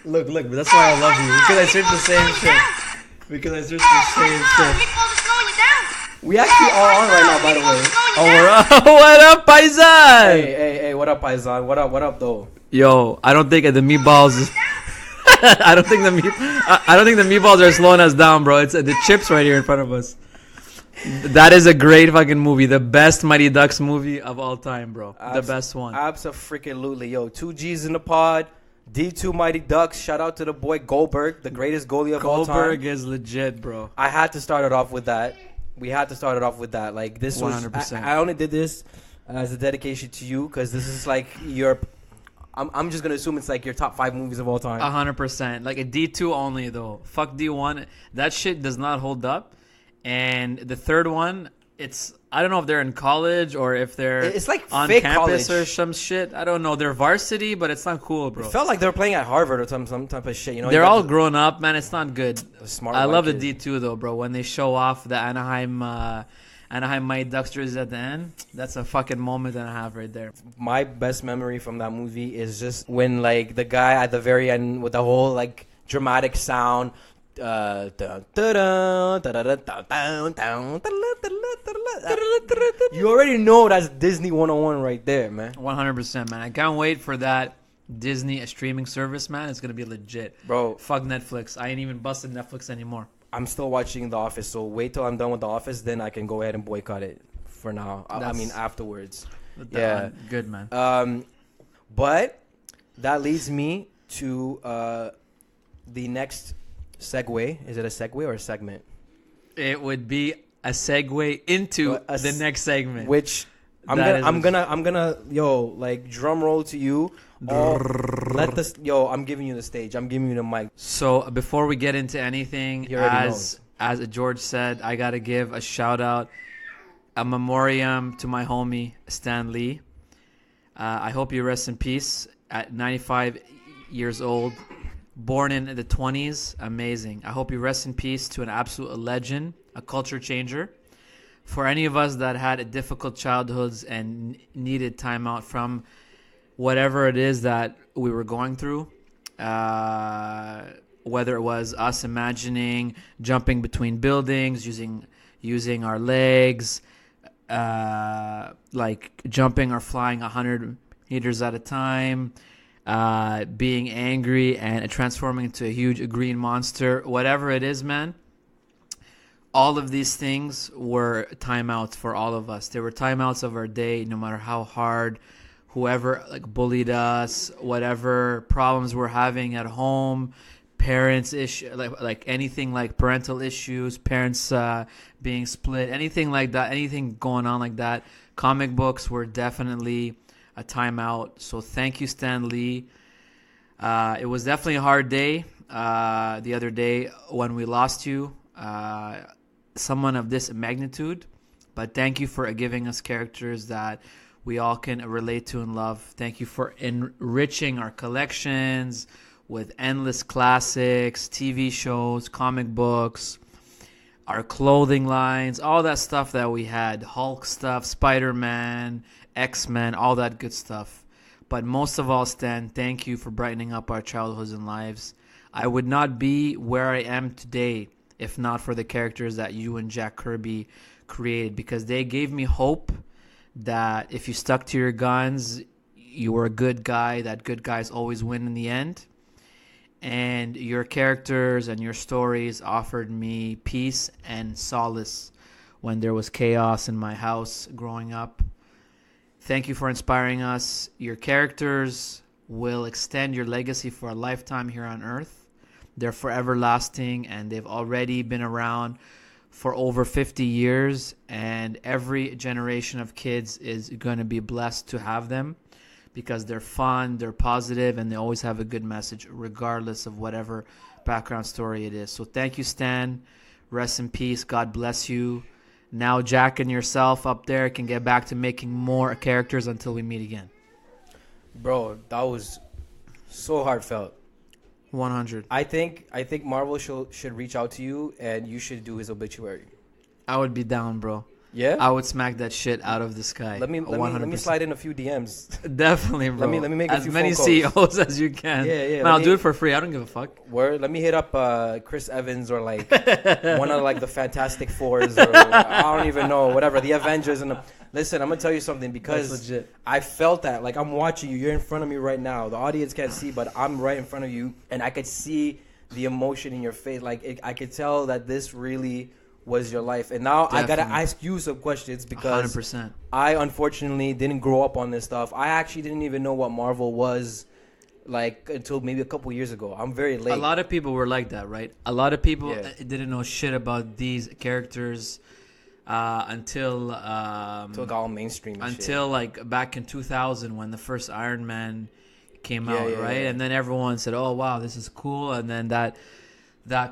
Look. That's why I love you. Because I searched the same shit. We actually are on right now, by the way. Oh, we're up. What up, Paisan? Hey, what up, Paisan? What up, though? Yo, I don't think the meatballs. I don't think the meatballs are slowing us down, bro. It's the chips right here in front of us. That is a great fucking movie. The best Mighty Ducks movie of all time, bro. The best one. Abso-freaking-lutely. Yo, 2 G's in the pod. D2 Mighty Ducks. Shout out to the boy Goldberg, the greatest goalie of all time. Goldberg is legit, bro. I had to start it off with that. We had to start it off with that. Like, this 100%. was... I only did this as a dedication to you because this is like your... I'm just going to assume it's like your top 5 movies of all time. 100%. Like a D2 only, though. Fuck D1. That shit does not hold up. And the third one, I don't know if they're in college or if they're it's like on fake campus college. or some shit. I don't know. They're varsity, but it's not cool, bro. It felt like they were playing at Harvard or some type of shit. You know, They're all grown up, man. It's not good. Smart I love kids. the D2 though, bro. When they show off the Anaheim Mighty Ducks jerseys at the end, that's a fucking moment and a half right there. My best memory from that movie is just when like the guy at the very end with the whole like dramatic sound. You already know that's Disney 101 right there, man. 100%, man. I can't wait for that Disney streaming service, man. It's gonna be legit, bro. Fuck Netflix. I ain't even busted Netflix anymore. I'm still watching The Office, so wait till I'm done with The Office, then I can go ahead and boycott it for now. I mean, afterwards. Yeah, good, man. But that leads me to the next segue. Is it a segue or a segment? It would be a segue into the next segment, which I'm gonna like drum roll to you. I'm giving you the stage. I'm giving you the mic. So before we get into anything, as George said, I gotta give a shout out, a memoriam to my homie Stan Lee. I hope you rest in peace at 95 years old. Born in the 20s, amazing. I hope you rest in peace to an absolute legend, a culture changer. For any of us that had difficult childhoods and needed time out from whatever it is that we were going through, whether it was us imagining jumping between buildings, using our legs, like jumping or flying 100 meters at a time, being angry and transforming into a huge green monster, whatever it is, man. All of these things were timeouts for all of us. They were timeouts of our day, no matter how hard, whoever like bullied us, whatever problems we're having at home, parents issue, like anything like parental issues, parents being split, anything like that, anything going on like that. Comic books were definitely a timeout. So thank you, Stan Lee. It was definitely a hard day the other day when we lost you, someone of this magnitude. But thank you for giving us characters that we all can relate to and love. Thank you for enriching our collections with endless classics, TV shows, comic books, our clothing lines, all that stuff that we had, Hulk stuff, Spider-Man, X-Men, all that good stuff. But most of all, Stan, thank you for brightening up our childhoods and lives. I would not be where I am today if not for the characters that you and Jack Kirby created, because they gave me hope that if you stuck to your guns, you were a good guy, that good guys always win in the end. And your characters and your stories offered me peace and solace when there was chaos in my house growing up. Thank you for inspiring us. Your characters will extend your legacy for a lifetime here on Earth. They're forever lasting, and they've already been around for over 50 years, and every generation of kids is going to be blessed to have them because they're fun, they're positive, and they always have a good message regardless of whatever background story it is. So thank you, Stan. Rest in peace. God bless you. Now Jack and yourself up there can get back to making more characters until we meet again. Bro, that was so heartfelt. 100. I think Marvel should reach out to you and you should do his obituary. I would be down, bro. Yeah. I would smack that shit out of the sky. Let me slide in a few DMs. Definitely, bro. Let me make as a few many phone CEOs as you can. Yeah. Man, I'll do it for free. I don't give a fuck. Word. Let me hit up Chris Evans or like one of like the Fantastic Fours or I don't even know, whatever, the Avengers and listen, I'm gonna tell you something because I felt that like I'm watching you. You're in front of me right now. The audience can't see, but I'm right in front of you, and I could see the emotion in your face. Like I could tell that this really was your life. And now I gotta ask you some questions because 100%. I unfortunately didn't grow up on this stuff. I actually didn't even know what Marvel was like until maybe a couple years ago. I'm very late. A lot of people were like that, right? A lot of people didn't know shit about these characters until it got all mainstream. Until like back in 2000 when the first Iron Man came out, right? Yeah. And then everyone said, "Oh wow, this is cool," and then that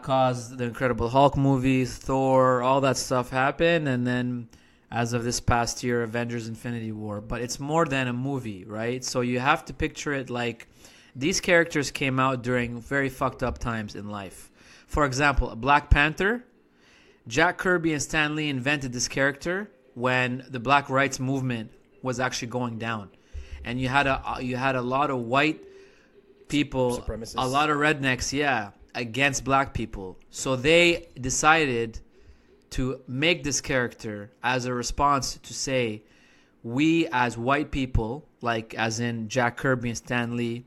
caused the Incredible Hulk movies, Thor, all that stuff happened, and then as of this past year, Avengers Infinity War. But it's more than a movie, right? So you have to picture it like these characters came out during very fucked up times in life. For example, Black Panther, Jack Kirby and Stan Lee invented this character when the Black Rights Movement was actually going down. And you had a lot of white people, a lot of rednecks, against black people. So they decided to make this character as a response to say, we as white people, like as in Jack Kirby and Stan Lee,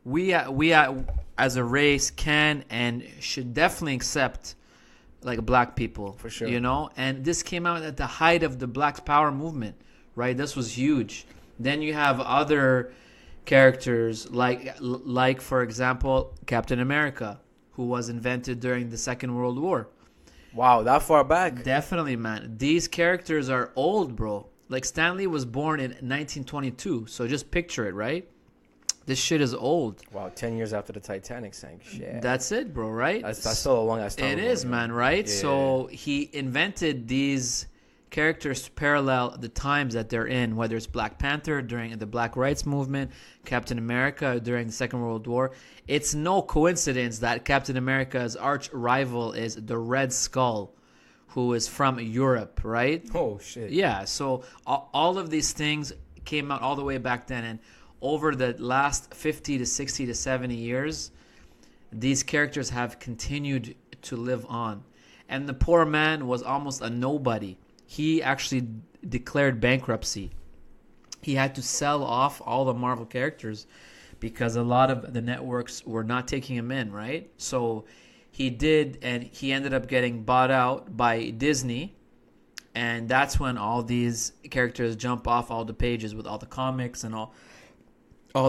we as a race can and should definitely accept like black people, for sure. You know, and this came out at the height of the Black Power movement, right? This was huge. Then you have other characters like for example, Captain America, who was invented during the Second World War. Wow, that far back? Definitely, man. These characters are old, bro. Like Stan Lee was born in 1922, so just picture it, right? This shit is old. Wow, 10 years after the Titanic sank. Shit. That's it, bro, right? That's still a long ass time. It is, man, right? Yeah. So he invented these characters to parallel the times that they're in, whether it's Black Panther during the Black Rights Movement, Captain America during the Second World War. It's no coincidence that Captain America's arch rival is the Red Skull, who is from Europe, right? Oh, shit. Yeah, so all of these things came out all the way back then, and over the last 50 to 60 to 70 years, these characters have continued to live on. And the poor man was almost a nobody. He actually declared bankruptcy. He had to sell off all the Marvel characters because a lot of the networks were not taking him in, right? So he did, and he ended up getting bought out by Disney. And that's when all these characters jump off all the pages with all the comics and all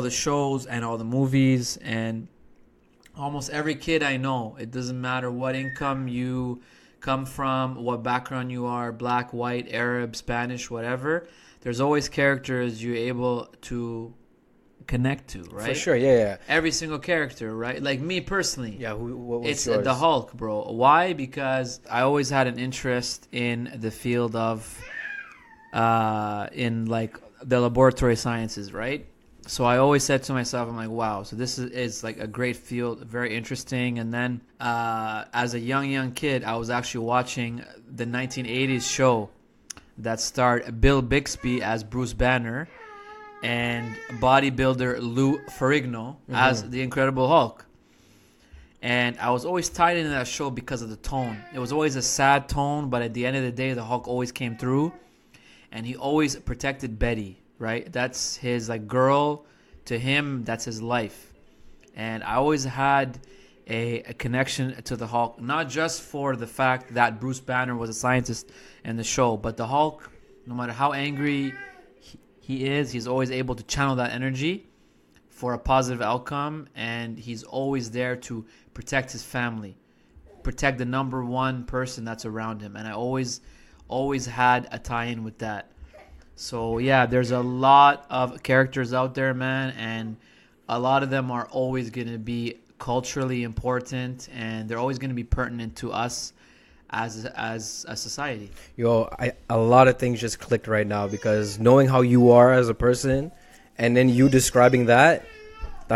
the shows and all the movies. And almost every kid I know, it doesn't matter what income you come from, what background you are, black, white, Arab, Spanish, whatever, there's always characters you're able to connect to, right? For sure, yeah. Every single character, right? Like me personally. Yeah, what was it's yours? The Hulk, bro. Why? Because I always had an interest in the field of, in like the laboratory sciences, right? So I always said to myself, I'm like, wow, so this is like a great field, very interesting. And then as a young kid, I was actually watching the 1980s show that starred Bill Bixby as Bruce Banner and bodybuilder Lou Ferrigno as the Incredible Hulk. And I was always tied into that show because of the tone. It was always a sad tone, but at the end of the day, the Hulk always came through. And he always protected Betty. Right, that's his like girl. To him, that's his life, and I always had a connection to the Hulk, not just for the fact that Bruce Banner was a scientist in the show, but the Hulk, no matter how angry he is, he's always able to channel that energy for a positive outcome, and he's always there to protect his family, protect the number one person that's around him, and I always had a tie-in with that. So, yeah, there's a lot of characters out there, man, and a lot of them are always going to be culturally important, and they're always going to be pertinent to us as a society. Yo, a lot of things just clicked right now because knowing how you are as a person and then you describing that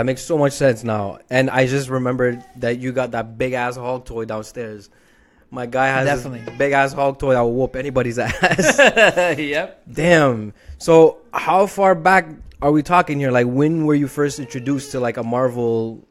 makes so much sense now. And I just remembered that you got that big-ass Hulk toy downstairs. My guy has Definitely. this big ass hog toy that will whoop anybody's ass. Yep. Damn. So how far back are we talking here? Like, when were you first introduced to like a Marvel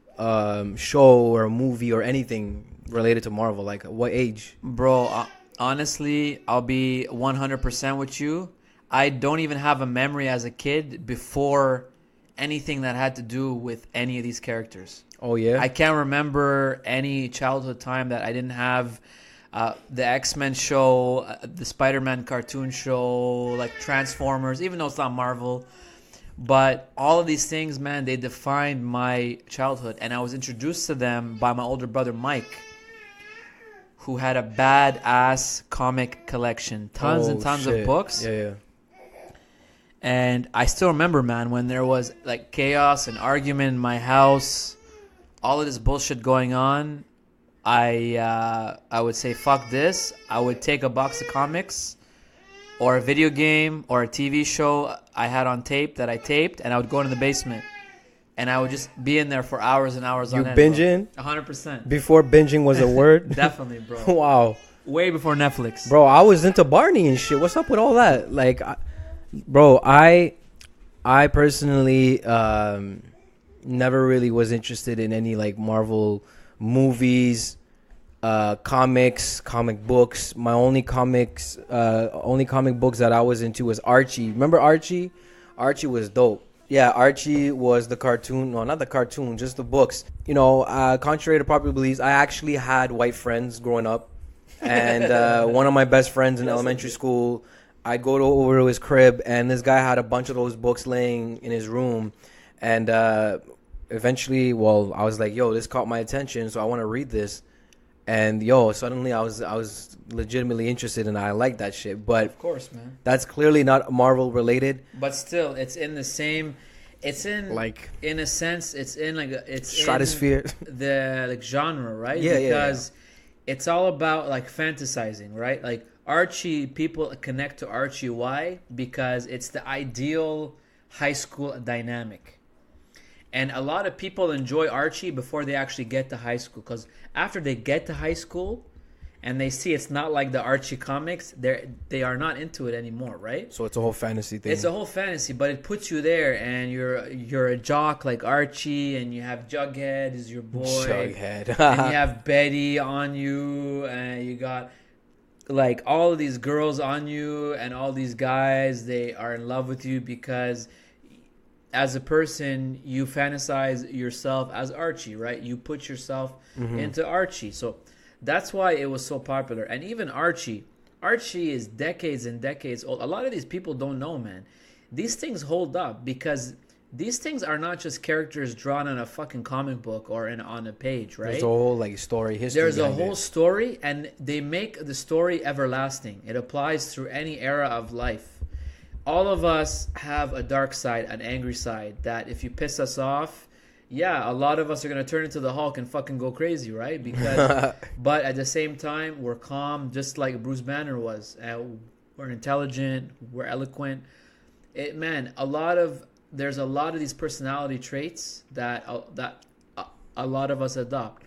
show or a movie or anything related to Marvel? Like, what age? Bro, honestly, I'll be 100% with you. I don't even have a memory as a kid before anything that had to do with any of these characters. Oh yeah. I can't remember any childhood time that I didn't have the X-Men show, the Spider-Man cartoon show, like Transformers, even though it's not Marvel. But all of these things, man, they defined my childhood. And I was introduced to them by my older brother, Mike, who had a badass comic collection. Tons and tons of books. Yeah. And I still remember, man, when there was like chaos and argument in my house, all of this bullshit going on, I would say, fuck this. I would take a box of comics or a video game or a TV show I had on tape that I taped, and I would go into the basement. And I would just be in there for hours and hours on end. You binging? 100%. Before binging was a word? Definitely, bro. Wow. Way before Netflix. Bro, I was into Barney and shit. What's up with all that? Like, bro, I personally never really was interested in any like Marvel movies, comics, comic books. My only comic books that I was into was Archie. Remember Archie? Archie was dope. Yeah, Archie was the cartoon. No, not the cartoon, just the books. You know, contrary to popular beliefs, I actually had white friends growing up. And one of my best friends in elementary school, I'd go over to his crib, and this guy had a bunch of those books laying in his room. And eventually, I was like, yo, this caught my attention, so I want to read this. And suddenly I was legitimately interested, and I like that shit. But of course, man, that's clearly not Marvel related. But still, it's in the same. It's in like, in a sense, it's in like it's stratosphere, in the like genre, right? Yeah, because it's all about like fantasizing, right? Like Archie, people connect to Archie. Why? Because it's the ideal high school dynamic. And a lot of people enjoy Archie before they actually get to high school. Because after they get to high school and they see it's not like the Archie comics, they are not into it anymore, right? So it's a whole fantasy thing. It's a whole fantasy, but it puts you there, and you're a jock like Archie, and you have Jughead is your boy. Jughead. And you have Betty on you, and you got like all of these girls on you, and all these guys, they are in love with you because as a person, you fantasize yourself as Archie, right? You put yourself into Archie. So that's why it was so popular. And even Archie is decades and decades old. A lot of these people don't know, man. These things hold up because these things are not just characters drawn on a fucking comic book or on a page, right? There's a whole like story, history. There's a whole story, and they make the story everlasting. It applies through any era of life. All of us have a dark side, an angry side, that if you piss us off, a lot of us are going to turn into the Hulk and fucking go crazy, right? Because, but at the same time, we're calm, just like Bruce Banner was. We're intelligent, we're eloquent. There's a lot of these personality traits that a lot of us adopt.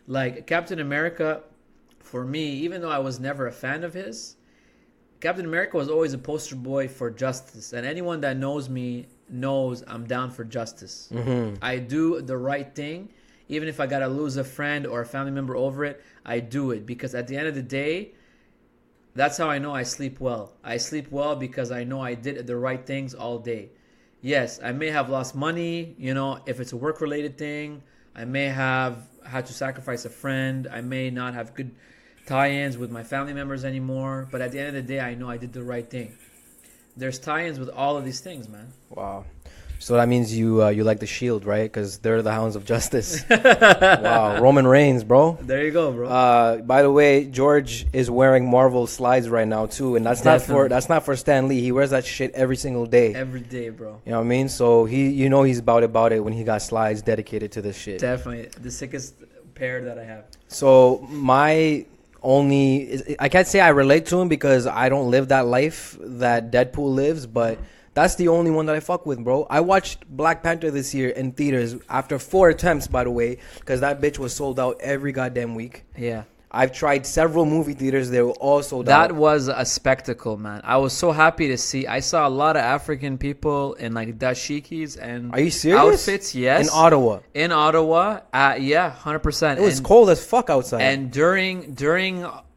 Like Captain America, for me, even though I was never a fan of his, Captain America was always a poster boy for justice. And anyone that knows me knows I'm down for justice. Mm-hmm. I do the right thing. Even if I got to lose a friend or a family member over it, I do it. Because at the end of the day, that's how I know I sleep well. I sleep well because I know I did the right things all day. Yes, I may have lost money, if it's a work-related thing. I may have had to sacrifice a friend. I may not have good tie-ins with my family members anymore, but at the end of the day, I know I did the right thing. There's tie-ins with all of these things, man. Wow. So that means you like the Shield, right? Because they're the hounds of justice. Wow. Roman Reigns, bro. There you go, bro. By the way, George is wearing Marvel slides right now too, and that's not for Stan Lee. He wears that shit every single day. Every day, bro. You know what I mean? So he's about it when he got slides dedicated to this shit. Definitely the sickest pair that I have. So I can't say I relate to him because I don't live that life that Deadpool lives, but that's the only one that I fuck with, bro. I watched Black Panther this year in theaters after 4 attempts, by the way, because that bitch was sold out every goddamn week. Yeah. I've tried several movie theaters. They were all sold That out. was a spectacle, man. I was so happy to see. I saw a lot of African people in like dashikis and Are you serious? outfits. Yes, In Ottawa. In Ottawa, yeah, 100%. It was cold as fuck outside. And during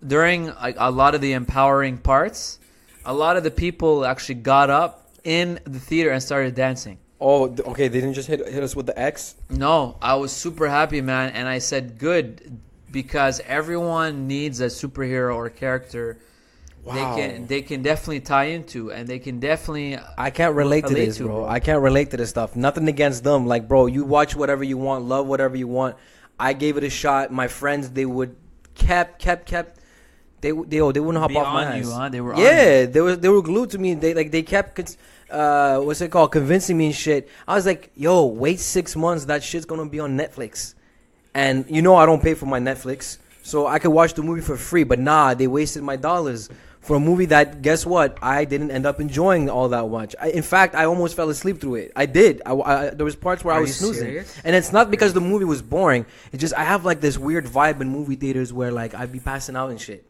like a lot of the empowering parts, a lot of the people actually got up in the theater and started dancing. Oh, okay. They didn't just hit us with the X. No, I was super happy, man, and I said good because everyone needs a superhero or character. Wow. They can definitely tie into, and they can definitely. I can't relate to this, bro. I can't relate to this stuff. Nothing against them. Like, bro, you watch whatever you want, love whatever you want. I gave it a shot. My friends, they would kept. They wouldn't hop off my ass. You, huh? They were they were glued to me. They kept what's it called, convincing me and shit. I was like, yo, wait 6 months. That shit's gonna be on Netflix. And you know I don't pay for my Netflix, so I could watch the movie for free. But nah, they wasted my dollars for a movie that, guess what, I didn't end up enjoying all that much. In fact, I almost fell asleep through it. I did. There was parts where I was snoozing. Serious? And it's not because the movie was boring. It's just I have like this weird vibe in movie theaters where like I'd be passing out and shit.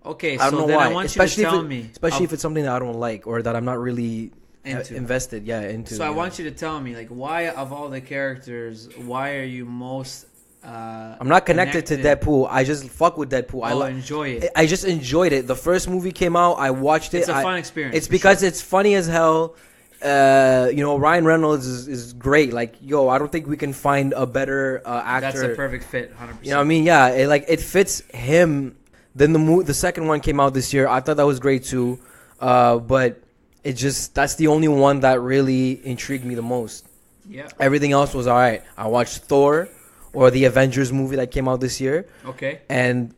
Okay, I don't so know then why. I want Especially you to tell me. Especially if it's something that I don't like or that I'm not really Into. invested into. So I want you to tell me, like, why of all the characters, why are you most I'm not connected to Deadpool. I just fuck with Deadpool. I enjoy it. I just enjoyed it. The first movie came out. I watched it. It's a fun experience. It's because it's funny as hell. Ryan Reynolds is great. Like, yo, I don't think we can find a better actor. That's a perfect fit, 100%. You know what I mean? Yeah, it fits him. Then the second one came out this year. I thought that was great too. But it just, that's the only one that really intrigued me the most. Yeah. Everything else was all right. I watched Thor or the Avengers movie that came out this year. Okay. And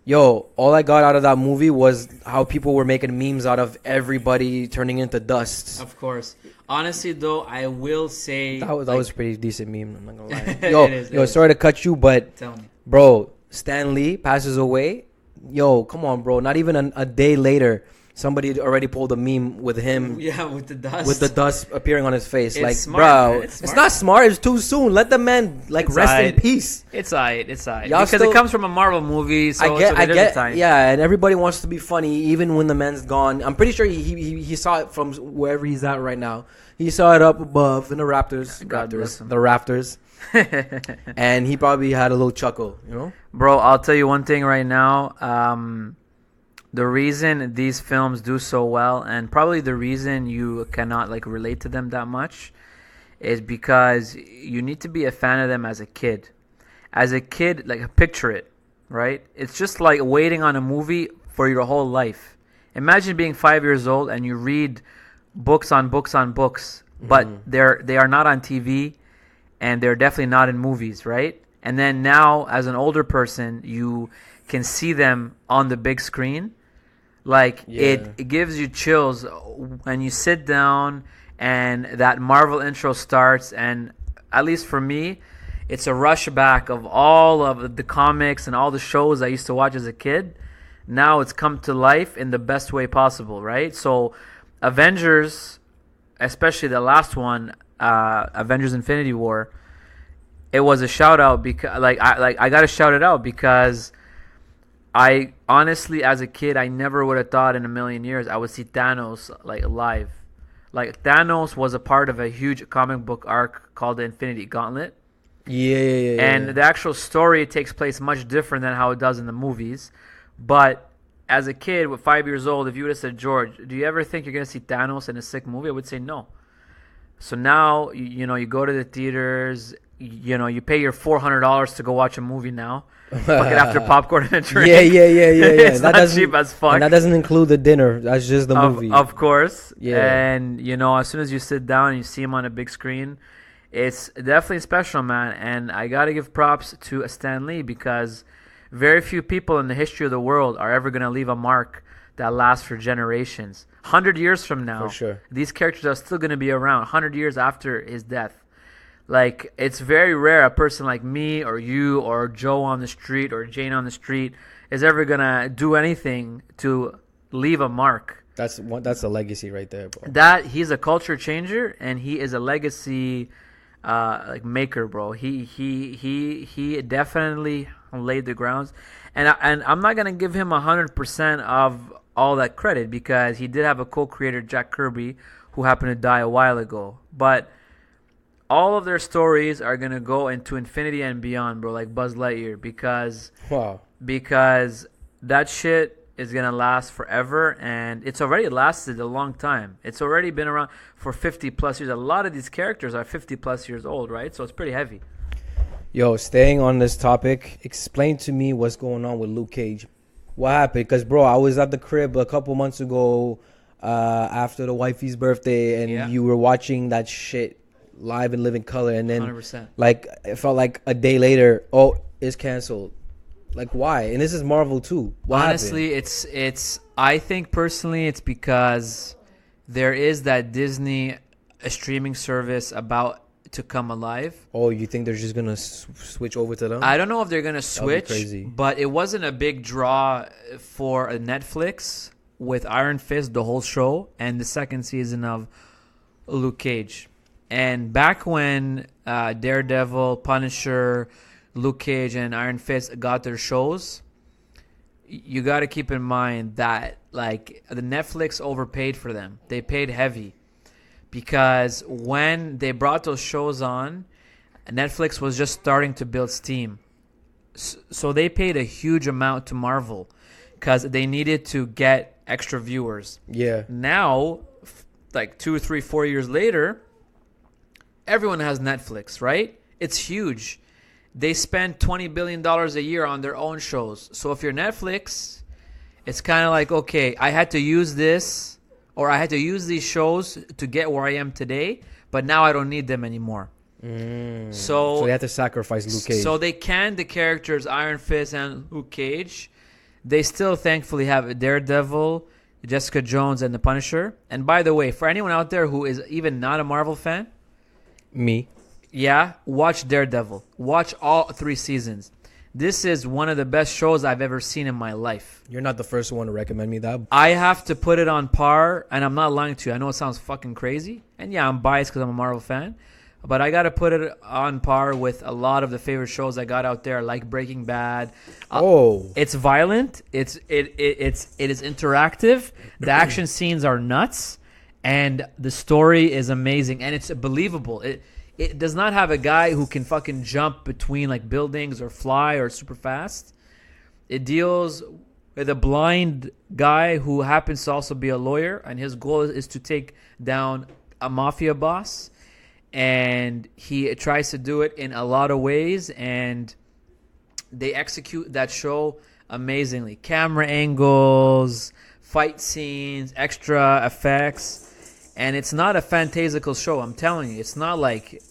yo, all I got out of that movie was how people were making memes out of everybody turning into dust. Of course. Honestly, though, I will say that was a pretty decent meme. I'm not gonna lie. Yo, sorry to cut you, but tell me, bro, Stan Lee passes away. Yo, come on, bro. Not even a day later, somebody already pulled a meme with him. Yeah, with the dust. With the dust appearing on his face. It's like, smart, bro, it's not smart. It's too soon. Let the man rest in peace. It's alright. Y'all because it comes from a Marvel movie. So I get. Yeah, and everybody wants to be funny, even when the man's gone. I'm pretty sure he saw it from wherever he's at right now. He saw it up above in the rafters. And he probably had a little chuckle, you know? Bro, I'll tell you one thing right now. The reason these films do so well, and probably the reason you cannot relate to them that much, is because you need to be a fan of them as a kid. As a kid, picture it, right? It's just like waiting on a movie for your whole life. Imagine being 5 years old and you read books on books on books, but they are not on TV, and they're definitely not in movies, right? And then now, as an older person, you can see them on the big screen. It gives you chills when you sit down and that Marvel intro starts, and at least for me, it's a rush back of all of the comics and all the shows I used to watch as a kid. Now it's come to life in the best way possible, right? So Avengers, especially the last one, Avengers Infinity War, it was a shout out because I got to shout it out because I honestly, as a kid, I never would have thought in a million years I would see Thanos live. Thanos was a part of a huge comic book arc called the Infinity Gauntlet. Yeah. And the actual story takes place much different than how it does in the movies. But as a kid, with 5 years old, if you would have said, George, do you ever think you're going to see Thanos in a sick movie? I would say no. So now, you go to the theaters, you pay your $400 to go watch a movie now. Fucking after popcorn and a drink. Yeah. It's not cheap as fuck. And that doesn't include the dinner. That's just the movie. Of course. Yeah. And, as soon as you sit down and you see him on a big screen, it's definitely special, man. And I got to give props to Stan Lee because very few people in the history of the world are ever going to leave a mark that lasts for generations. 100 years from now, for sure, these characters are still going to be around 100 years after his death. It's very rare a person like me or you or Joe on the street or Jane on the street is ever going to do anything to leave a mark. That's a legacy right there, bro. That he's a culture changer and he is a legacy maker, bro. He definitely laid the grounds. And I'm not gonna give him 100% of all that credit because he did have a co-creator, Jack Kirby, who happened to die a while ago. But all of their stories are gonna go into infinity and beyond, bro, like Buzz Lightyear, because that shit is gonna last forever, and it's already lasted a long time. It's already been around for 50 plus years. A lot of these characters are 50 plus years old, right? So it's pretty heavy. Yo, staying on this topic, explain to me what's going on with Luke Cage. What happened? Because, bro, I was at the crib a couple months ago after the wifey's birthday, and you were watching that shit live in living color, and then 100%. like it felt like a day later, oh, it's canceled. Like, why? And this is Marvel too. What Honestly, happened? it's. I think personally, it's because there is that Disney streaming service about to come alive. Oh, you think they're just gonna switch over to them? I don't know if they're gonna switch, crazy. But it wasn't a big draw for a Netflix with Iron Fist, the whole show, and the second season of Luke Cage. And back when Daredevil, Punisher, Luke Cage, and Iron Fist got their shows, you got to keep in mind that like the Netflix overpaid for them. They paid heavy because when they brought those shows on, Netflix was just starting to build steam. So they paid a huge amount to Marvel because they needed to get extra viewers. Yeah. Now, like 2, 3, 4 years later, everyone has Netflix, right? It's huge. They spend $20 billion a year on their own shows. So if you're Netflix, it's kind of like, okay, I had to use this or I had to use these shows to get where I am today, but now I don't need them anymore. So they had to sacrifice Luke Cage. So they canned the characters Iron Fist and Luke Cage. They still thankfully have Daredevil, Jessica Jones, and the Punisher. And by the way, for anyone out there who is even not a Marvel fan, me. Yeah, watch Daredevil. Watch all 3 seasons. This is one of the best shows I've ever seen in my life. You're not the first one to recommend me that. I have to put it on par, and I'm not lying to you. I know it sounds fucking crazy. And yeah, I'm biased because I'm a Marvel fan. But I got to put it on par with a lot of the favorite shows I got out there, like Breaking Bad. It's violent. It is interactive. The action scenes are nuts. And the story is amazing. And it's believable. It does not have a guy who can fucking jump between like buildings or fly or super fast. It deals with a blind guy who happens to also be a lawyer, and his goal is to take down a mafia boss. And he tries to do it in a lot of ways, and they execute that show amazingly. Camera angles, fight scenes, extra effects. And it's not a fantastical show. I'm telling you, it's not like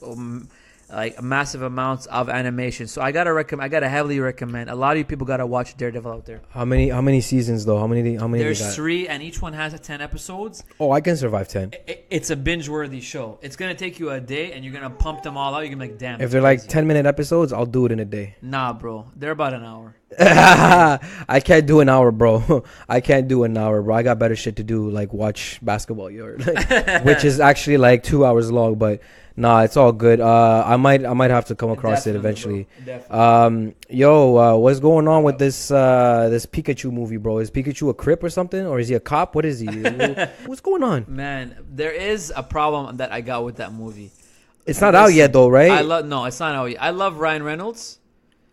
massive amounts of animation. So I gotta heavily recommend. A lot of you people gotta watch Daredevil out there. How many seasons though? How many? There's 3, and each one has 10 episodes. Oh, I can survive 10. It's a binge-worthy show. It's gonna take you a day, and you're gonna pump them all out. You're gonna be like, damn. If they're like 10-minute episodes, I'll do it in a day. Nah, bro. They're about an hour. I can't do an hour, bro. I can't do an hour, bro. I got better shit to do, like watch basketball, which is actually like 2 hours long. But nah, it's all good. I might have to come across it eventually. What's going on with this Pikachu movie, bro? Is Pikachu a Crip or something, or is he a cop? What is he? What's going on? Man, there is a problem that I got with that movie. It's not out yet, though, right? No, it's not out yet. I love Ryan Reynolds.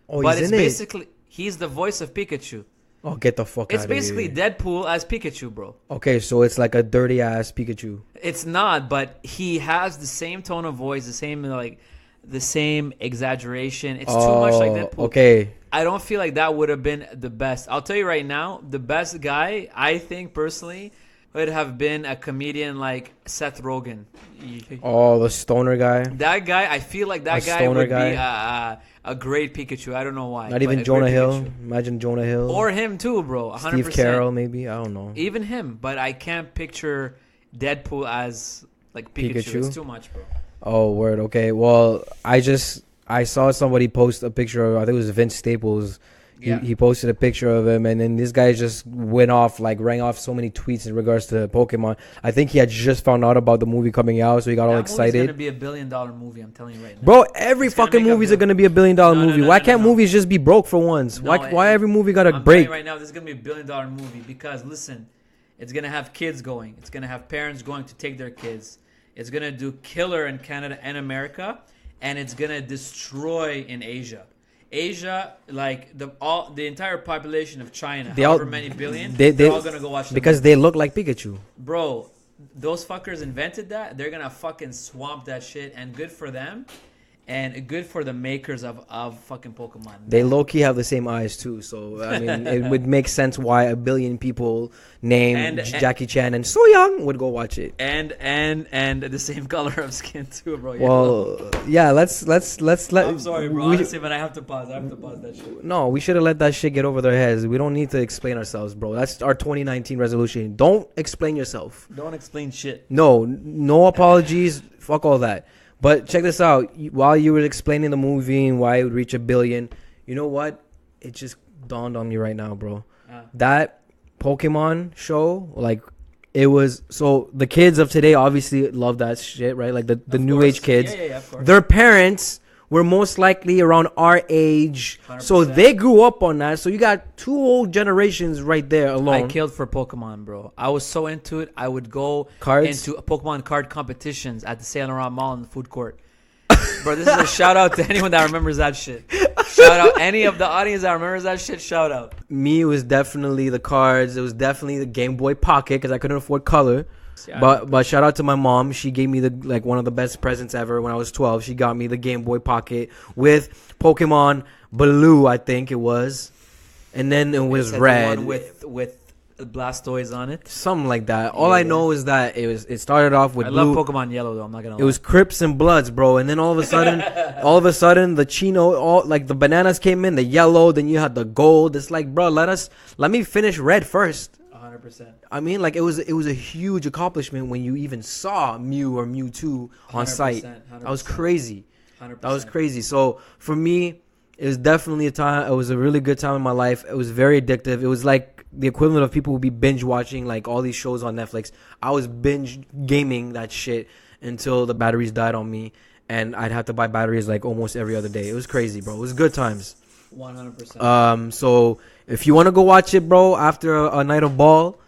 Oh, but he's it's basically he's the voice of Pikachu. Oh, get the fuck out of here. It's basically Deadpool as Pikachu, bro. Okay, so it's like a dirty ass Pikachu. It's not, but he has the same tone of voice, the same exaggeration. It's too much like Deadpool. Okay. I don't feel like that would have been the best. I'll tell you right now, the best guy, I think personally, would have been a comedian like Seth Rogen. Oh, the stoner guy. That guy, I feel like that guy would be a great Pikachu. I don't know why. Not even Jonah Hill. Imagine Jonah Hill. Or him too, bro. 100%. Steve Carell, maybe. I don't know. Even him, but I can't picture Deadpool as like Pikachu. It's too much, bro. Oh, word. Okay. Well, I saw somebody post a picture of, I think it was Vince Staples. He posted a picture of him, and then this guy just went off, like rang off so many tweets in regards to Pokemon. I think he had just found out about the movie coming out, so he got all excited. It's gonna be $1 billion movie. I'm telling you right now, bro. Every fucking movies are gonna be $1 billion movie. Why can't movies just be broke for once? Why every movie gotta break? Right now, this is gonna be $1 billion movie because listen, it's gonna have kids going. It's gonna have parents going to take their kids. It's gonna do killer in Canada and America, and it's gonna destroy in Asia. Asia, like the entire population of China, however many billion, they're all gonna go watch because they look like Pikachu. Bro, those fuckers invented that. They're gonna fucking swamp that shit, and good for them. And good for the makers of fucking Pokemon. They low-key have the same eyes, too. So, I mean, it would make sense why 1 billion people named Jackie Chan and So Young would go watch it. And the same color of skin, too, bro. Well, yeah, let's let... I'm sorry, bro. Honestly, but I have to pause. That shit. No, we should have let that shit get over their heads. We don't need to explain ourselves, bro. That's our 2019 resolution. Don't explain yourself. Don't explain shit. No apologies. Fuck all that. But check this out. While you were explaining the movie and why it would reach 1 billion, you know what? It just dawned on me right now, bro. That Pokemon show, like, it was... So, the kids of today obviously love that shit, right? Like, the new age kids. Yeah, of course. Their parents were most likely around our age. 100%. So, they grew up on that. So, you got 2 old generations right there alone. I killed for Pokemon, bro. I was so into it. I would go into Pokemon card competitions at the Saint Laurent Mall in the food court. Bro, this is a shout out to anyone that remembers that shit. Shout out any of the audience that remembers that shit. Shout out. Me, it was definitely the cards. It was definitely the Game Boy Pocket because I couldn't afford color. Yeah, but shout out to my mom. She gave me one of the best presents ever when I was 12. She got me the Game Boy Pocket with Pokemon Blue, I think it was, and then it was red with Blastoise on it, something like that. All I know is that it started off with blue. I love Pokemon Yellow though. I'm not gonna lie. It was Crips and Bloods, bro, and then all of a sudden the Chino, the bananas came in, the yellow. Then you had the gold. It's like, bro, let me finish red first. 100%. I mean, like it was a huge accomplishment when you even saw Mew or Mewtwo on site. 100%. That was crazy. 100%. That was crazy. So for me, it was definitely a time. It was a really good time in my life. It was very addictive. It was like the equivalent of people would be binge watching like all these shows on Netflix. I was binge gaming that shit until the batteries died on me, and I'd have to buy batteries like almost every other day. It was crazy, bro. It was good times. 100%. So if you want to go watch it, bro, after a night of ball,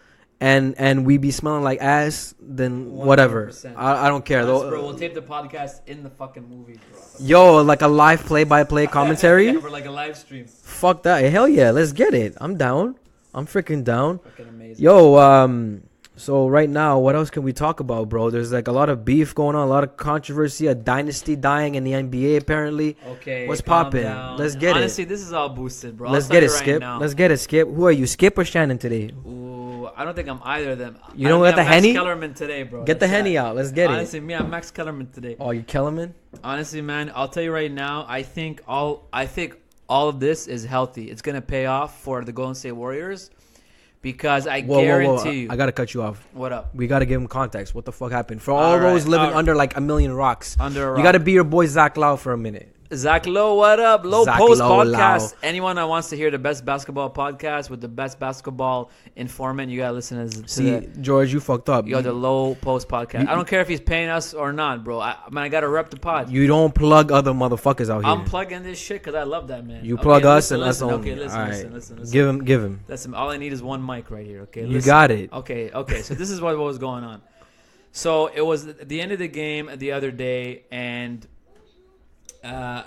and we be smelling like ass, then whatever. I don't care. Bro, we'll tape the podcast in the fucking movie, bro. Yo, like a live play-by-play commentary? Yeah, for like a live stream. Fuck that. Hell yeah, let's get it. I'm down. I'm freaking down. Fucking amazing. Yo, so right now, what else can we talk about, bro? There's like a lot of beef going on, a lot of controversy, a dynasty dying in the NBA apparently. Okay. What's popping? Let's get it. Honestly, this is all boosted, bro. Let's get it, Skip. Let's get it, Skip. Who are you, Skip or Shannon today? Ooh, I don't think I'm either of them. You don't get the Henny? Max Kellerman today, bro. Get the Henny out. Let's get it. Honestly, me, I'm Max Kellerman today. Oh, you Kellerman? Honestly, man, I'll tell you right now. I think all of this is healthy. It's gonna pay off for the Golden State Warriors. Because I guarantee you. I got to cut you off. What up? We got to give him context. What the fuck happened? For all those living under like a million rocks. Under a rock. You got to be your boy Zach Lau for a minute. Zach Lowe, what up? Low Zach Post Lowe, Podcast. Lau. Anyone that wants to hear the best basketball podcast with the best basketball informant, you got to listen to See, George, you fucked up. Yo, the Low Post Podcast. I don't care if he's paying us or not, bro. I got to rep the pod. You don't plug other motherfuckers out here. I'm plugging this shit because I love that, man. You plug us and us only. Okay, listen. Give him. Listen, all I need is one mic right here, okay? You got it. Okay. So this is what was going on. So it was the end of the game the other day, and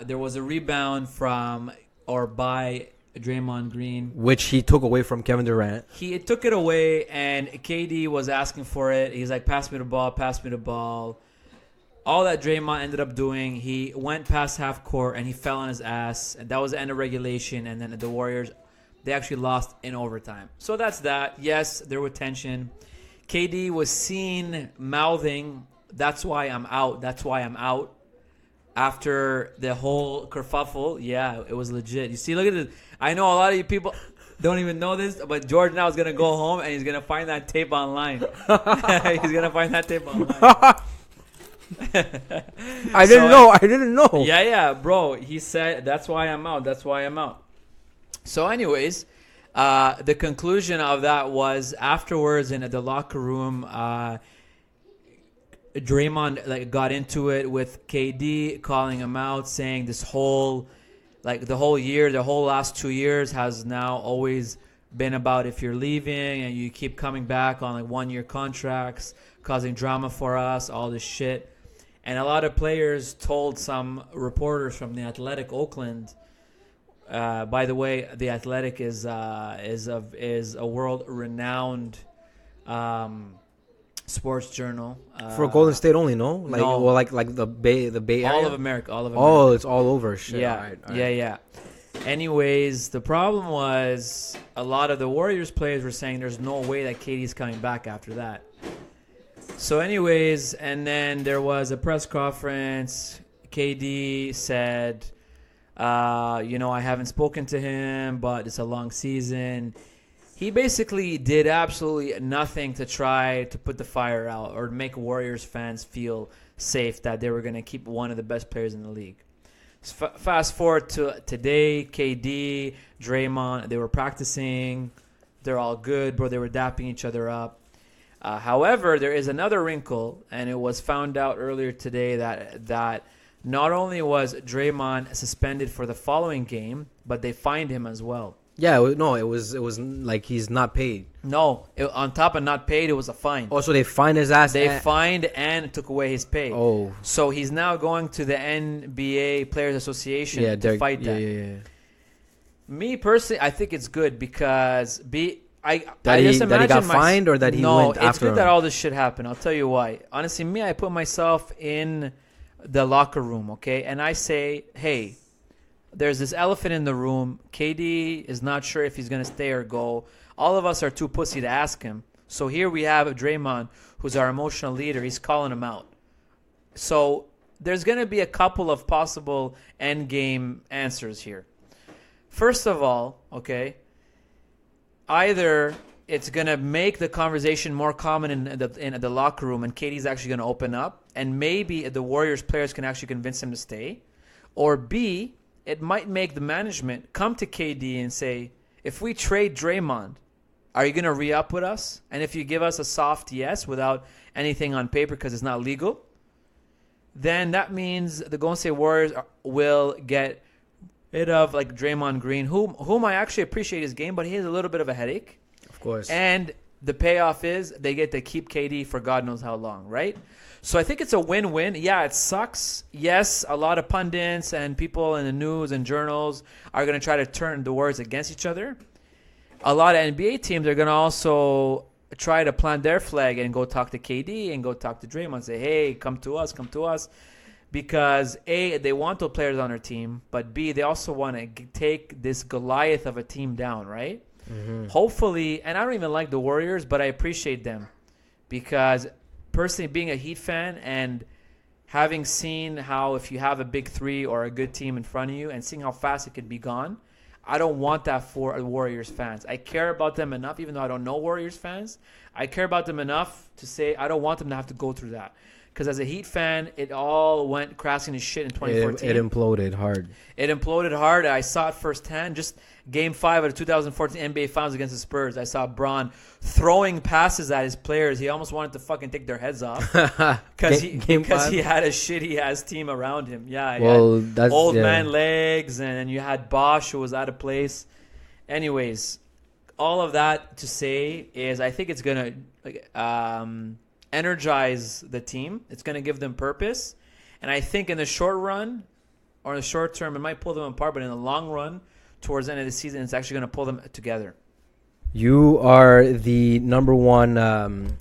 there was a rebound by Draymond Green, which he took away from Kevin Durant. He took it away, and KD was asking for it. He's like, pass me the ball. All that Draymond ended up doing, he went past half court, and he fell on his ass. And that was the end of regulation, and then the Warriors, they actually lost in overtime. So that's that. Yes, there was tension. KD was seen mouthing, that's why I'm out. After the whole kerfuffle, yeah, it was legit. You see, look at this. I know a lot of you people don't even know this, but George now is going to go home and he's going to find that tape online. He's going to find that tape online. I didn't know. Yeah, bro. He said, that's why I'm out. So, anyways, the conclusion of that was afterwards in the locker room, Draymond got into it with KD, calling him out, saying the whole year, the whole last 2 years has now always been about if you're leaving and you keep coming back on 1-year contracts, causing drama for us, all this shit. And a lot of players told some reporters from the Athletic Oakland. By the way, the Athletic is a world-renowned sports journal for Golden State only. No, no. Well, like the Bay Area, all of America. Oh, it's all over. Shit. Yeah, all right. Yeah. Anyways, the problem was a lot of the Warriors players were saying there's no way that KD's coming back after that. So anyways, and then there was a press conference. KD said, I haven't spoken to him, but it's a long season. He basically did absolutely nothing to try to put the fire out or make Warriors fans feel safe that they were going to keep one of the best players in the league. Fast forward to today, KD, Draymond, they were practicing. They're all good, bro. They were dapping each other up. However, there is another wrinkle, and it was found out earlier today that not only was Draymond suspended for the following game, but they fined him as well. Yeah, it was like he's not paid. No, on top of not paid, it was a fine. Oh, so they fined his ass. They fined and took away his pay. Oh, so he's now going to the NBA Players Association to fight that. Yeah. Me personally, I think it's good because I just imagine that he got fined or that he went after it's good him? that all this shit happened. I'll tell you why. Honestly, me, I put myself in the locker room, okay, and I say, hey, there's this elephant in the room. KD is not sure if he's going to stay or go. All of us are too pussy to ask him. So here we have Draymond, who's our emotional leader. He's calling him out. So there's going to be a couple of possible end game answers here. First of all, okay, either it's going to make the conversation more common in the locker room and KD's actually going to open up and maybe the Warriors players can actually convince him to stay. Or B, it might make the management come to KD and say, if we trade Draymond, are you going to re-up with us? And if you give us a soft yes without anything on paper because it's not legal, then that means the Golden State Warriors will get rid of like Draymond Green, whom I actually appreciate his game, but he has a little bit of a headache. Of course. And the payoff is they get to keep KD for God knows how long, right? So I think it's a win-win. Yeah, it sucks. Yes, a lot of pundits and people in the news and journals are going to try to turn the Warriors against each other. A lot of NBA teams are going to also try to plant their flag and go talk to KD and go talk to Draymond and say, hey, come to us. Because A, they want those players on their team, but B, they also want to take this Goliath of a team down, right? Mm-hmm. Hopefully, and I don't even like the Warriors, but I appreciate them because personally being a Heat fan and having seen how if you have a big three or a good team in front of you and seeing how fast it could be gone, I don't want that for Warriors fans. I care about them enough, even though I don't know Warriors fans. I care about them enough to say I don't want them to have to go through that. Because as a Heat fan, it all went crashing to shit in 2014. It imploded hard. It imploded hard. I saw it firsthand. Just Game 5 of the 2014 NBA Finals against the Spurs. I saw Bron throwing passes at his players. He almost wanted to fucking take their heads off. Because he had a shitty-ass team around him. Yeah, that's old man legs, and you had Bosch, who was out of place. Anyways, all of that to say is I think it's going to energize the team. It's going to give them purpose. And I think in the short run or the short term, it might pull them apart. But in the long run, towards the end of the season, it's actually going to pull them together. You are the number one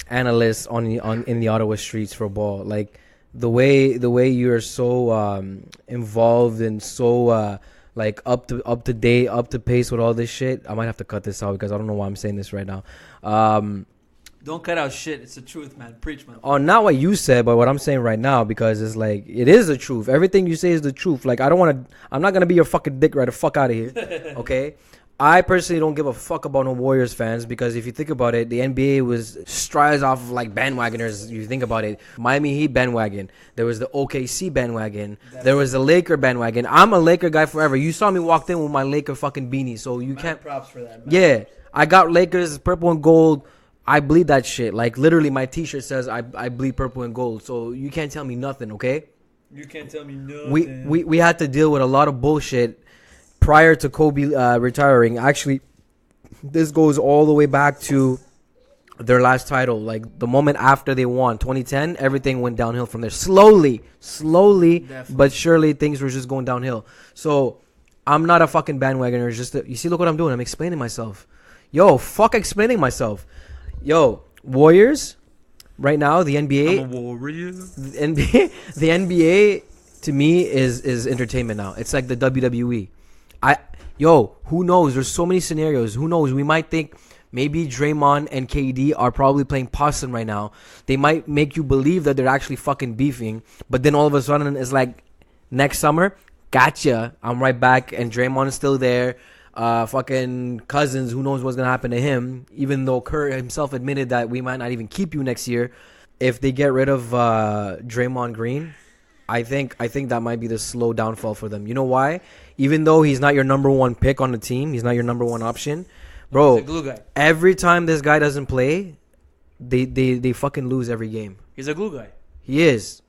analyst in the Ottawa streets for ball. Like the way you're so involved and so like up to date, up to pace with all this shit. I might have to cut this out because I don't know why I'm saying this right now. Don't cut out shit. It's the truth, man. Preach, man. Oh, not what you said, but what I'm saying right now, because it's like, it is the truth. Everything you say is the truth. Like, I'm not going to be your fucking dick right the fuck out of here. Okay? I personally don't give a fuck about no Warriors fans because if you think about it, the NBA was strides off of like bandwagoners. You think about it, Miami Heat bandwagon. There was the OKC bandwagon. There was the Laker bandwagon. I'm a Laker guy forever. You saw me walked in with my Laker fucking beanie, so you can't. Props for that, man. Yeah, I got Lakers purple and gold. I bleed that shit. Like literally, my T-shirt says I bleed purple and gold. So you can't tell me nothing, okay? You can't tell me nothing. We had to deal with a lot of bullshit prior to Kobe retiring. Actually, this goes all the way back to their last title. Like the moment after they won 2010, everything went downhill from there. Slowly, Definitely. but surely things were just going downhill. So I'm not a fucking bandwagoner. You see, look what I'm doing. I'm explaining myself. Yo, fuck explaining myself. Yo, Warriors, right now, the NBA. I'm a warrior. The NBA to me is entertainment now. It's like the WWE. Who knows? There's so many scenarios. Who knows? We might think maybe Draymond and KD are probably playing possum right now. They might make you believe that they're actually fucking beefing, but then all of a sudden it's like next summer, gotcha. I'm right back, and Draymond is still there. Fucking Cousins, who knows what's gonna happen to him? Even though Kerr himself admitted that we might not even keep you next year. If they get rid of Draymond Green, I think that might be the slow downfall for them. You know why? Even though he's not your number one pick on the team, he's not your number one option, bro. He's a glue guy. Every time this guy doesn't play, they fucking lose every game. He's a glue guy. He is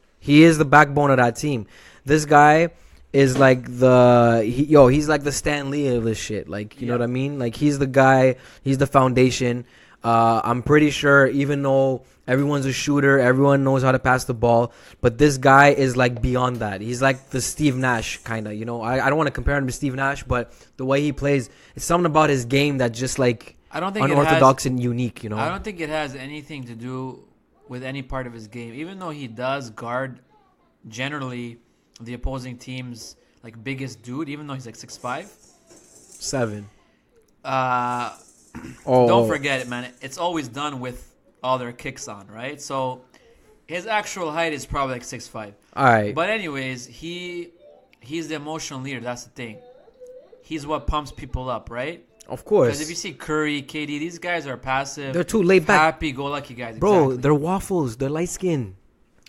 the backbone of that team. This guy is like he's like the Stan Lee of this shit. Like, you know what I mean? Like, he's the guy. He's the foundation. I'm pretty sure even though everyone's a shooter, everyone knows how to pass the ball, but this guy is like beyond that. He's like the Steve Nash kind of, you know. I don't want to compare him to Steve Nash, but the way he plays, it's something about his game that just like I don't think unorthodox and unique, you know. I don't think it has anything to do with any part of his game. Even though he does guard generally the opposing team's like biggest dude, even though he's like 6'5", 7. Don't forget it, man. It's always done with all their kicks on, right? So his actual height is probably like 6'5". All right. But anyways, he's the emotional leader. That's the thing. He's what pumps people up, right? Of course. Because if you see Curry, KD, these guys are passive. They're too laid back. Happy-go-lucky guys. Bro, exactly. they're waffles. They're light skin.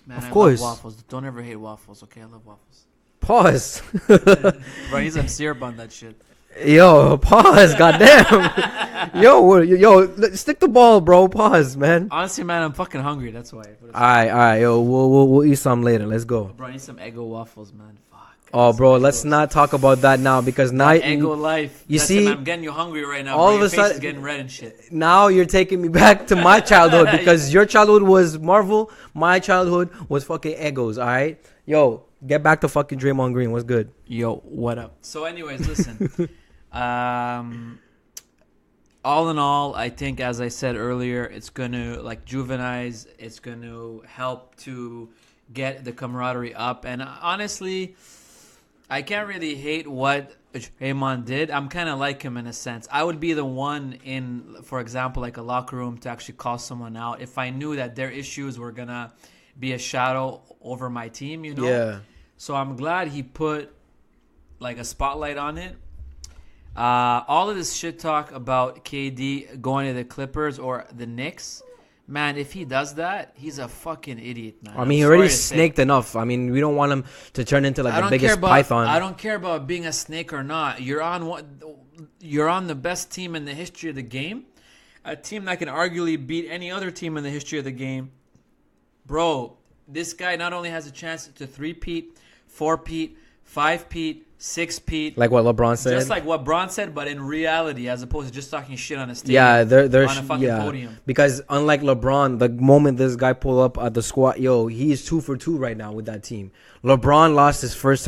Man, of I course. love waffles. Don't ever hate waffles, okay? I love waffles. Pause. Bro, I need some syrup on that shit. Yo, pause. Goddamn. Yo, stick the ball, bro. Pause, man. Honestly, man, I'm fucking hungry. That's why. All right. Yo, we'll eat some later. Let's go. Bro, I need some Eggo waffles, man. Fuck. Oh, bro, let's not talk about that now because now Eggo life. You see, I'm getting you hungry right now. All bro. of Your a face sudden, is getting red and shit. Now you're taking me back to my childhood because your childhood was Marvel. My childhood was fucking Eggos. All right, yo, get back to fucking Draymond Green. What's good? Yo, what up? So, anyways, listen. All in all, I think, as I said earlier, it's going to like juvenize. It's going to help to get the camaraderie up. And honestly, I can't really hate what Draymond did. I'm kind of like him in a sense. I would be the one in, for example, like a locker room to actually call someone out if I knew that their issues were going to be a shadow over my team, you know? Yeah. So I'm glad he put like a spotlight on it. All of this shit talk about KD going to the Clippers or the Knicks, man, if he does that, he's a fucking idiot, man. I mean, he already snaked enough. I mean, we don't want him to turn into like the biggest python. I don't care about being a snake or not. You're on the best team in the history of the game, a team that can arguably beat any other team in the history of the game. Bro, this guy not only has a chance to 3-peat, 4-peat, 5-peat, 6-peat. Like what LeBron said? Just like what Bron said, but in reality, as opposed to just talking shit on a stage. Yeah, they're on a fucking podium. Because unlike LeBron, the moment this guy pulled up at the squad, he's 2 for 2 right now with that team. LeBron lost his first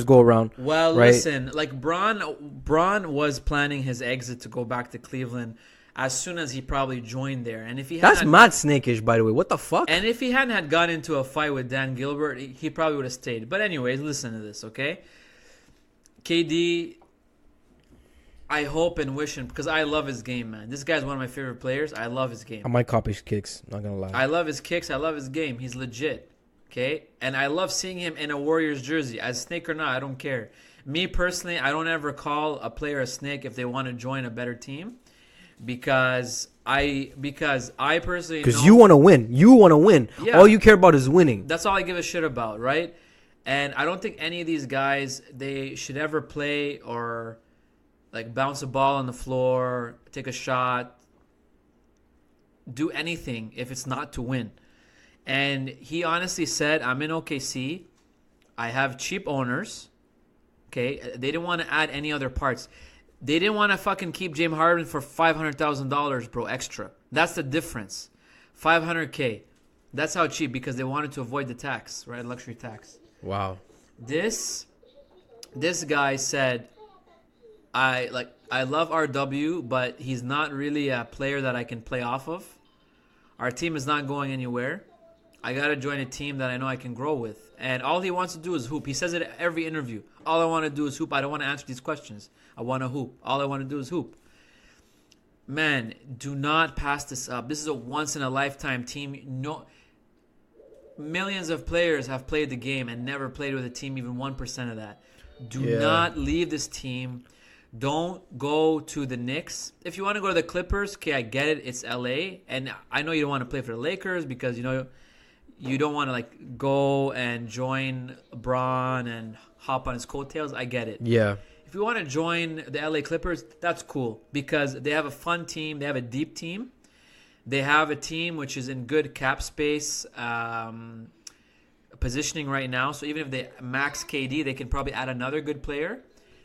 go around. Well, right? Listen, like Bron was planning his exit to go back to Cleveland as soon as he probably joined there. And if he That's mad snakish, by the way. What the fuck? And if he hadn't had gotten into a fight with Dan Gilbert, he probably would have stayed. But anyways, listen to this, okay? KD, I hope and wish him, because I love his game, man. This guy's one of my favorite players. I love his game. I might copy his kicks, not gonna lie. I love his kicks. I love his game. He's legit, okay? And I love seeing him in a Warriors jersey. As snake or not, I don't care. Me personally, I don't ever call a player a snake if they want to join a better team, because I personally because you want to win. You want to win. Yeah. All you care about is winning. That's all I give a shit about, right? And I don't think any of these guys, they should ever play or like bounce a ball on the floor, take a shot, do anything if it's not to win. And he honestly said, I'm in OKC. I have cheap owners. Okay, they didn't want to add any other parts. They didn't want to fucking keep James Harden for $500,000, bro, extra. That's the difference. $500K. That's how cheap, because they wanted to avoid the tax, right? Luxury tax. Wow. This guy said, I love RW, but he's not really a player that I can play off of. Our team is not going anywhere. I got to join a team that I know I can grow with. And all he wants to do is hoop. He says it at every interview. All I want to do is hoop. I don't want to answer these questions. I want to hoop. All I want to do is hoop. Man, do not pass this up. This is a once-in-a-lifetime team. No, millions of players have played the game and never played with a team even 1% of that. Do not leave this team. Don't go to the Knicks. If you want to go to the Clippers, okay, I get it. It's LA. And I know you don't want to play for the Lakers because, you don't want to like go and join LeBron and hop on his coattails. I get it. Yeah. If you want to join the LA Clippers, that's cool because they have a fun team. They have a deep team. They have a team which is in good cap space positioning right now. So even if they max KD, they can probably add another good player.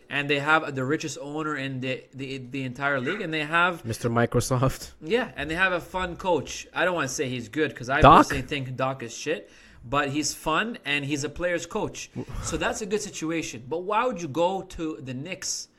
And they have the richest owner in the entire league. And they have... Mr. Microsoft. Yeah, and they have a fun coach. I don't want to say he's good because I Doc? personally think Doc is shit. But he's fun and he's a player's coach. So that's a good situation. But why would you go to the Knicks,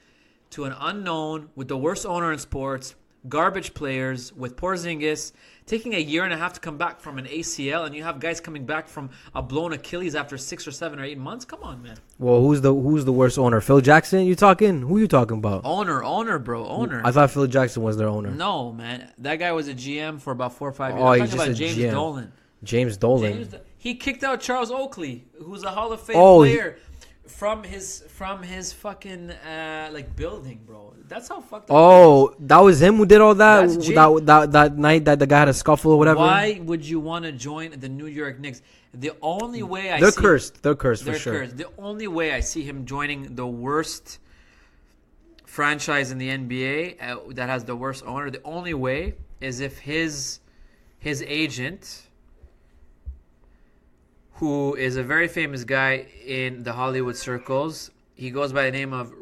to an unknown, with the worst owner in sports, garbage players, with Porzingis, taking a year and a half to come back from an ACL, and you have guys coming back from a blown Achilles after 6 or 7 or 8 months? Come on, man. Well, who's the worst owner? Phil Jackson? Who you talking about? Owner, bro. I thought Phil Jackson was their owner. No, man. That guy was a GM for about 4 or 5 years. Oh, I'm he's talking just about a James GM. Dolan. James Dolan. He kicked out Charles Oakley, who's a Hall of Fame player, from his fucking like building, bro. That's how fucked up. Oh, that was him who did all that. That's That night that the guy had a scuffle or whatever. Why would you want to join the New York Knicks? The only way They're cursed. They're cursed for sure. The only way I see him joining the worst franchise in the NBA that has the worst owner, the only way is if his agent, who is a very famous guy in the Hollywood circles. He goes by the name of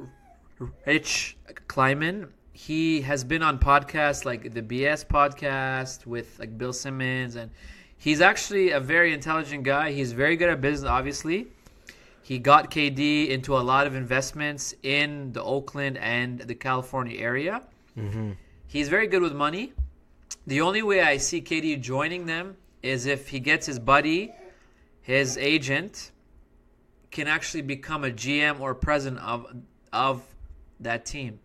Rich Kleiman. He has been on podcasts like the BS podcast with like Bill Simmons, and he's actually a very intelligent guy. He's very good at business, obviously. He got KD into a lot of investments in the Oakland and the California area. Mm-hmm. He's very good with money. The only way I see KD joining them is if he gets his buddy, his agent, can actually become a GM or president of that team.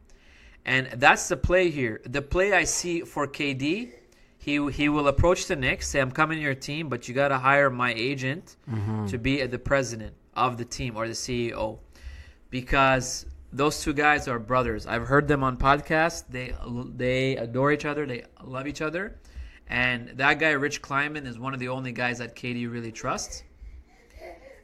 And that's the play here. The play I see for KD, he will approach the Knicks, say, I'm coming to your team, but you got to hire my agent to be the president of the team or the CEO. Because those two guys are brothers. I've heard them on podcasts. They adore each other. They love each other. And that guy, Rich Kleiman, is one of the only guys that KD really trusts.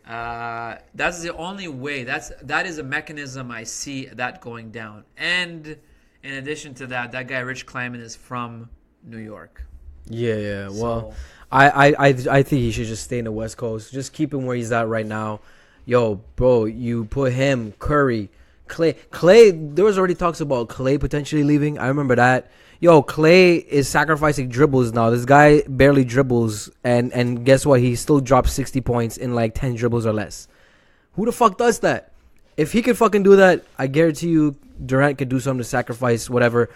That's the only way. That is a mechanism I see that going down. And in addition to that guy, Rich Kleiman, is from New York. Yeah. Well, I think he should just stay in the West Coast. Just keep him where he's at right now. Yo, bro, you put him, Curry, Clay. There was already talks about Clay potentially leaving. I remember that. Yo, Clay is sacrificing dribbles now. This guy barely dribbles, and guess what? He still drops 60 points in like 10 dribbles or less. Who the fuck does that? If he could fucking do that, I guarantee you Durant could do something to sacrifice whatever.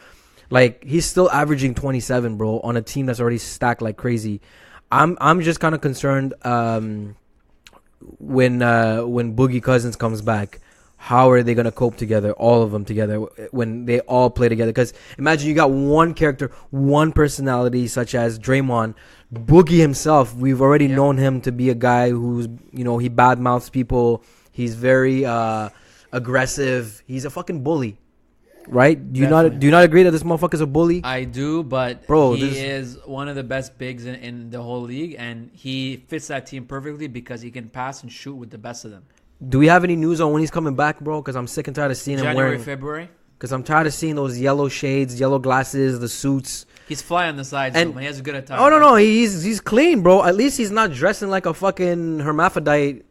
Like, he's still averaging 27, bro, on a team that's already stacked like crazy. I'm just kind of concerned when Boogie Cousins comes back. How are they going to cope together, all of them together, when they all play together? Because imagine you got one character, one personality, such as Draymond. Boogie himself, we've already known him to be a guy who's, he badmouths people. He's very aggressive. He's a fucking bully. Right? Do you not agree that this motherfucker's a bully? I do, but bro, he is one of the best bigs in the whole league, and he fits that team perfectly because he can pass and shoot with the best of them. Do we have any news on when he's coming back, bro? Because I'm sick and tired of seeing him wearing... February? Because I'm tired of seeing those yellow shades, yellow glasses, the suits. He's fly on the sides, and he has a good attire. Oh, no, he's clean, bro. At least he's not dressing like a fucking hermaphrodite.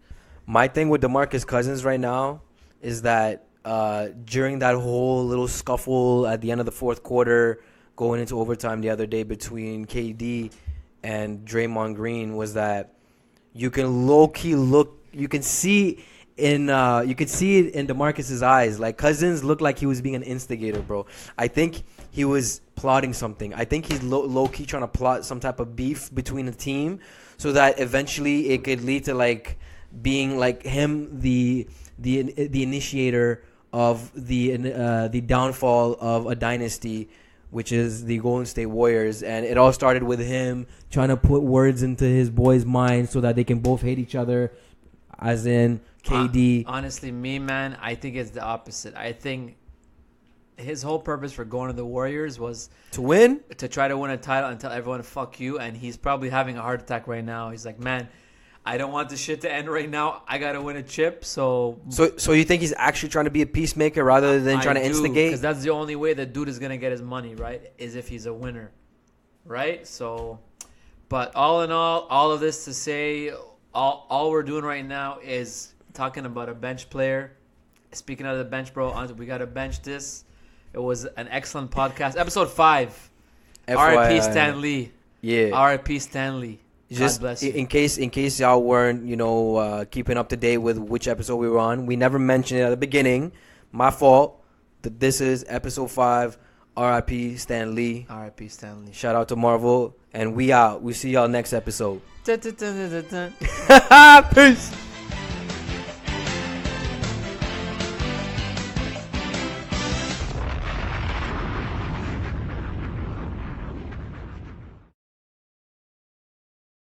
My thing with DeMarcus Cousins right now is that during that whole little scuffle at the end of the fourth quarter, going into overtime the other day between KD and Draymond Green, was that you can low-key look, you can see it in DeMarcus's eyes. Like, Cousins looked like he was being an instigator, bro. I think he was plotting something. I think he's low-key trying to plot some type of beef between the team so that eventually it could lead to, like, being like him the initiator of the downfall of a dynasty, which is the Golden State Warriors. And it all started with him trying to put words into his boys' minds so that they can both hate each other, as in KD. Honestly, man, I think it's the opposite. I think his whole purpose for going to the Warriors was to win, to try to win a title and tell everyone fuck you. And he's probably having a heart attack right now. He's like, man, I don't want this shit to end right now. I gotta win a chip. So you think he's actually trying to be a peacemaker rather than trying to instigate? Because that's the only way the dude is gonna get his money, right? Is if he's a winner, right? So, but all in all of this to say, all we're doing right now is talking about a bench player. Speaking of the bench, bro, we gotta bench this. It was an excellent podcast, episode 5. R.I.P. Stan Lee. Yeah. R.I.P. Stan Lee. Just in case y'all weren't, keeping up to date with which episode we were on, we never mentioned it at the beginning. My fault. This is episode 5. R.I.P. Stan Lee. R.I.P. Stan Lee. Shout out to Marvel, and we out. We see y'all next episode. Peace.